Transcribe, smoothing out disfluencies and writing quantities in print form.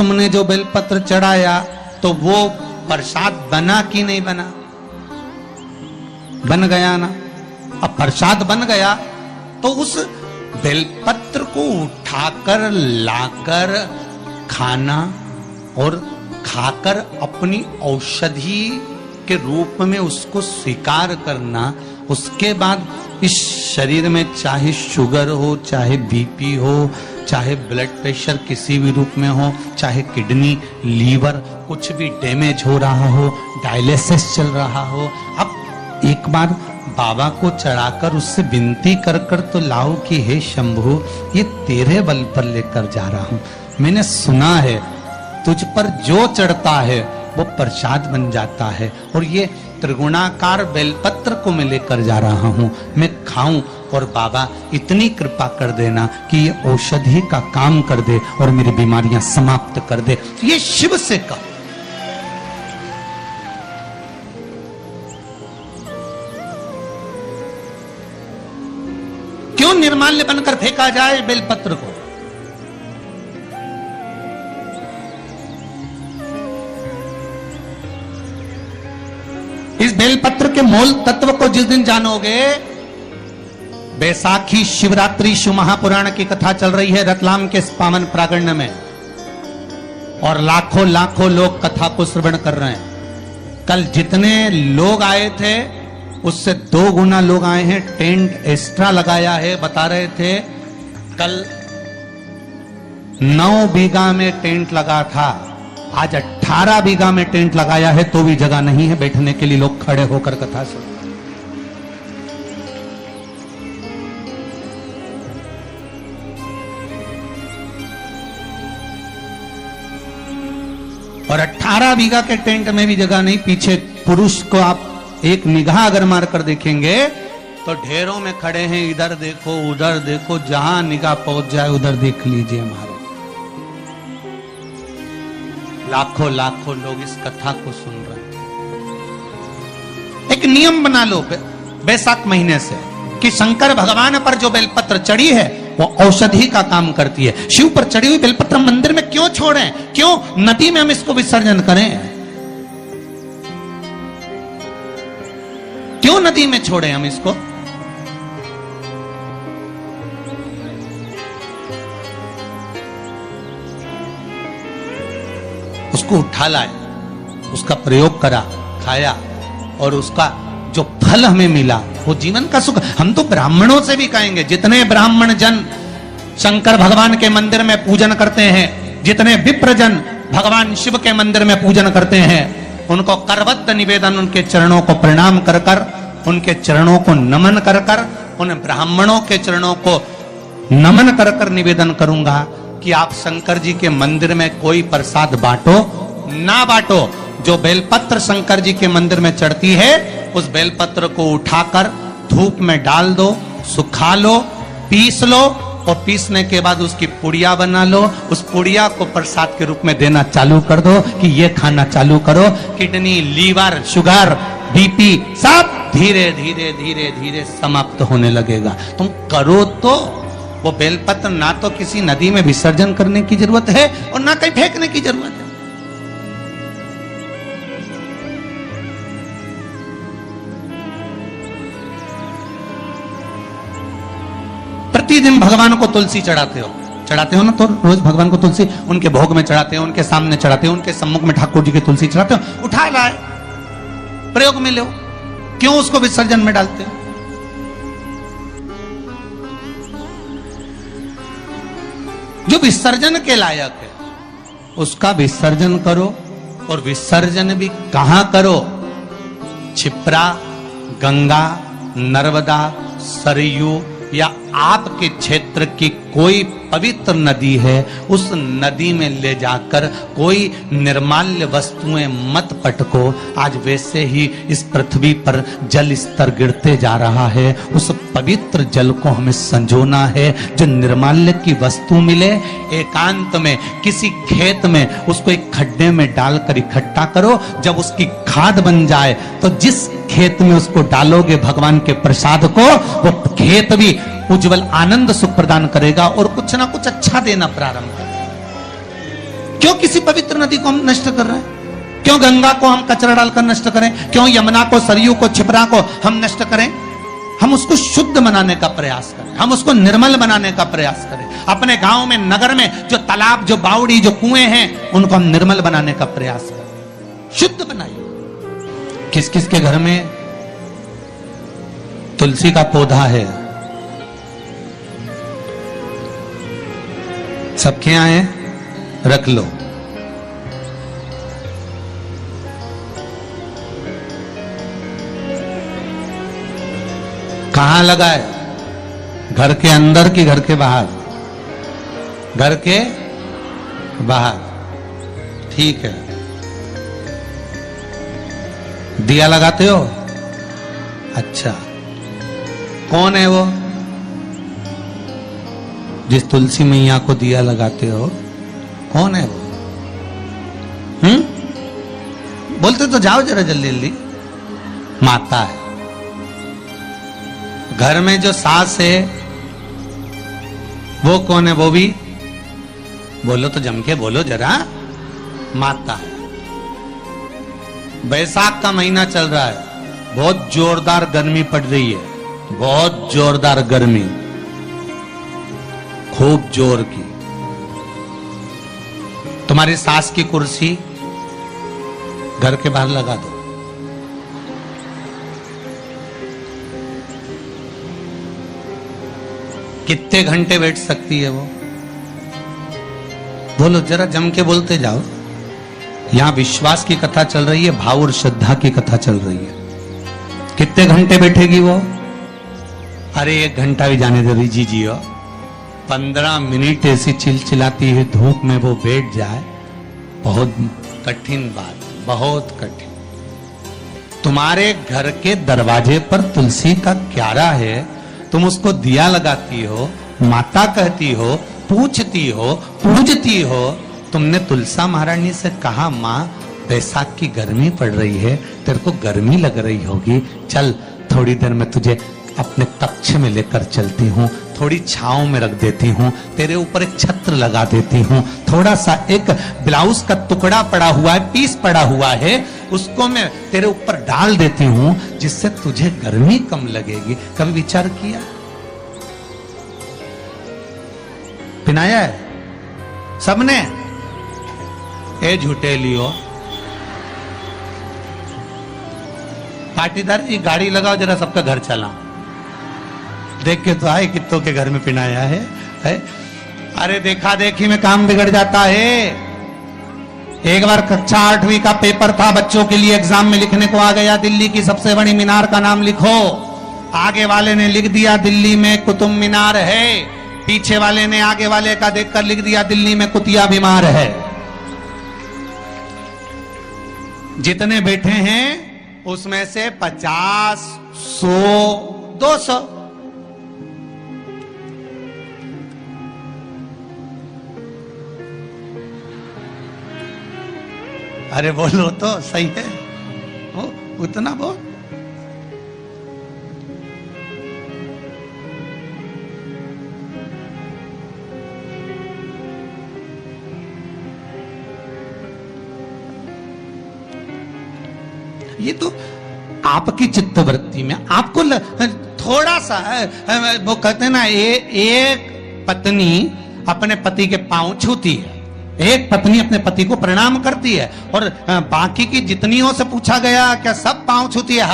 तुमने जो बेलपत्र चढ़ाया तो वो प्रसाद बना कि नहीं बना? बन गया ना। अब प्रसाद बन गया तो उस बेलपत्र को उठाकर लाकर खाना और खाकर अपनी औषधि के रूप में उसको स्वीकार करना, उसके बाद इस शरीर में चाहे शुगर हो, चाहे बीपी हो, चाहे ब्लड प्रेशर किसी भी रूप में हो, चाहे किडनी, लीवर कुछ भी डैमेज हो रहा हो, डायलिसिस चल रहा हो, अब एक बार बाबा को चढ़ाकर उससे विनती कर कर तो लाओ कि हे शंभु, ये तेरे बल पर लेकर जा रहा हूं। मैंने सुना है तुझ पर जो चढ़ता है वो प्रसाद बन जाता है, और ये त्रिगुणाकार बेलपत्र को मैं लेकर जा रहा हूं, मैं खाऊं और बाबा इतनी कृपा कर देना कि ये औषधि का काम कर दे और मेरी बीमारियां समाप्त कर दे। ये शिव से कहो। क्यों निर्माल्य बनकर फेंका जाए बेलपत्र को? इस बेलपत्र के मूल तत्व को जिस दिन जानोगे, बैसाखी शिवरात्रि शिव महापुराण की कथा चल रही है रतलाम के पावन प्रांगण में, और लाखों लाखों लोग कथा को श्रवण कर रहे हैं। कल जितने लोग आए थे उससे 2 गुना लोग आए हैं। टेंट एक्स्ट्रा लगाया है, बता रहे थे कल 9 बीघा में टेंट लगा था, आज 18 बीघा में टेंट लगाया है, तो भी जगह नहीं है बैठने के लिए, लोग खड़े होकर कथा सुन। और 18 बीघा के टेंट में भी जगह नहीं। पीछे पुरुष को आप एक निगाह अगर मारकर देखेंगे तो ढेरों में खड़े हैं, इधर देखो उधर देखो, जहां निगाह पहुंच जाए उधर देख लीजिए। हमारे लाखों लाखों लोग इस कथा को सुन रहे हैं। एक नियम बना लो बैसाख महीने से कि शंकर भगवान पर जो बेलपत्र चढ़ी है वो औषधि का काम करती है। शिव पर चढ़ी हुई बेलपत्र मंदिर में क्यों छोड़ें? क्यों नदी में हम इसको विसर्जन करें? क्यों नदी में छोड़ें हम इसको? उसको उठा लाए, उसका प्रयोग करा, खाया, और उसका जो फल हमें मिला वो जीवन का सुख। हम तो ब्राह्मणों से भी कहेंगे, जितने ब्राह्मण जन शंकर भगवान के मंदिर में पूजन करते हैं, जितने विप्र जन भगवान शिव के मंदिर में पूजन करते हैं, उनको करबद्ध निवेदन, उनके चरणों को प्रणाम कर कर, उनके चरणों को नमन कर कर, उन ब्राह्मणों के चरणों को नमन कर कर निवेदन करूंगा कि आप शंकर जी के मंदिर में कोई प्रसाद बांटो ना बांटो, जो बेलपत्र शंकर जी के मंदिर में चढ़ती है उस बेलपत्र को उठाकर धूप में डाल दो, सुखा लो, पीस लो, और पीसने के बाद उसकी पुड़िया बना लो। उस पुड़िया को प्रसाद के रूप में देना चालू कर दो कि ये खाना चालू करो। किडनी, लीवर, शुगर, बीपी सब धीरे धीरे धीरे धीरे समाप्त होने लगेगा। तुम करो तो। वो बेलपत्र ना तो किसी नदी में विसर्जन करने की जरूरत है और ना कहीं फेंकने की जरूरत है। प्रतिदिन भगवान को तुलसी चढ़ाते हो ना? तो रोज भगवान को तुलसी उनके भोग में चढ़ाते हो, उनके सामने चढ़ाते हो, उनके सम्मुख में ठाकुर जी की तुलसी चढ़ाते हो। उठा लाए, प्रयोग में लो, क्यों उसको विसर्जन में डालते हो? जो विसर्जन के लायक है उसका विसर्जन करो, और विसर्जन भी कहां करो? छिप्रा, गंगा, नर्मदा, सरयू या आपके क्षेत्र की कोई पवित्र नदी है, उस नदी में ले जाकर कोई निर्माल्य वस्तुएं मत पटको। आज वैसे ही इस पृथ्वी पर जल स्तर गिरते जा रहा है, उस पवित्र जल को हमें संजोना है। जो निर्माल्य की वस्तु मिले, एकांत में किसी खेत में उसको एक खड्डे में डालकर इकट्ठा करो। जब उसकी खाद बन जाए तो जिस खेत में उसको डालोगे भगवान के प्रसाद को, वो खेत भी उज्जवल आनंद सुख प्रदान करेगा और कुछ ना कुछ अच्छा देना प्रारंभ करेगा। क्यों किसी पवित्र नदी को हम नष्ट कर रहे हैं? क्यों गंगा को हम कचरा डालकर नष्ट करें? क्यों यमुना को, सरयू को, छिपरा को हम नष्ट करें? हम उसको शुद्ध बनाने का प्रयास करें, हम उसको निर्मल बनाने का प्रयास करें। अपने गांव में, नगर में जो तालाब, जो बावड़ी, जो कुएं हैं, उनको हम निर्मल बनाने का प्रयास करें, शुद्ध बनाइए। किस किस के घर में तुलसी का पौधा है? सबके यहाँ है? रख लो। कहां लगा है? घर के अंदर कि घर के बाहर? घर के बाहर। ठीक है। दिया लगाते हो? अच्छा। कौन है वो जिस तुलसी मैया को दिया लगाते हो? कौन है वो? बोलते तो जाओ जरा जल्दी जल्दी। माता है। घर में जो सास है वो कौन है? वो भी बोलो तो, जम के बोलो जरा। माता है। बैसाख का महीना चल रहा है, बहुत जोरदार गर्मी पड़ रही है, बहुत जोरदार गर्मी, खूब जोर की। तुम्हारी सास की कुर्सी घर के बाहर लगा दो। कितने घंटे बैठ सकती है वो? बोलो जरा, जम के बोलते जाओ। यहां विश्वास की कथा चल रही है, भाव और श्रद्धा की कथा चल रही है। कितने घंटे बैठेगी वो? अरे 1 घंटा भी जाने दे जी जी। 15 मिनट ऐसी चिलचिलाती हुई धूप में वो बैठ जाए, बहुत कठिन बात, बहुत कठिन। तुम्हारे घर के दरवाजे पर तुलसी का क्यारा है, तुम उसको दिया लगाती हो, माता कहती हो, पूछती हो, पूजती हो। तुमने तुलसा महारानी से कहा, माँ बैसाख की गर्मी पड़ रही है, तेरे को गर्मी लग रही होगी, चल थोड़ी देर में तुझे अपने कक्ष में लेकर चलती हूँ, थोड़ी छांव में रख देती हूँ, तेरे ऊपर एक छत्र लगा देती हूँ, थोड़ा सा एक ब्लाउज का टुकड़ा पड़ा हुआ है, पीस पड़ा हुआ है, उसको मैं तेरे ऊपर डाल देती हूँ, जिससे तुझे गर्मी कम लगेगी। कभी विचार किया? पिनाया है सबने? ए झूठे लियो। पाटीदार जी गाड़ी लगाओ जरा, सबका घर चला। देख के तो आए कितों के घर में पिनाया है? अरे देखा देखी में काम बिगड़ जाता है। एक बार कक्षा 8वीं का पेपर था, बच्चों के लिए एग्जाम में लिखने को आ गया, दिल्ली की सबसे बड़ी मीनार का नाम लिखो। आगे वाले ने लिख दिया दिल्ली में कुतुब मीनार है, पीछे वाले ने आगे वाले का देखकर लिख दिया दिल्ली में कुतिया बीमार है। जितने बैठे हैं उसमें से 50, 100, 200 अरे बोलो तो सही है, उतना बोल। ये तो आपकी चित्तवृत्ति में आपको थोड़ा सा वो कहते हैं ना, एक पत्नी अपने पति के पांव छूती है, एक पत्नी अपने पति को प्रणाम करती है, और बाकी की जितनियों से पूछा गया क्या सब पांव छूती है?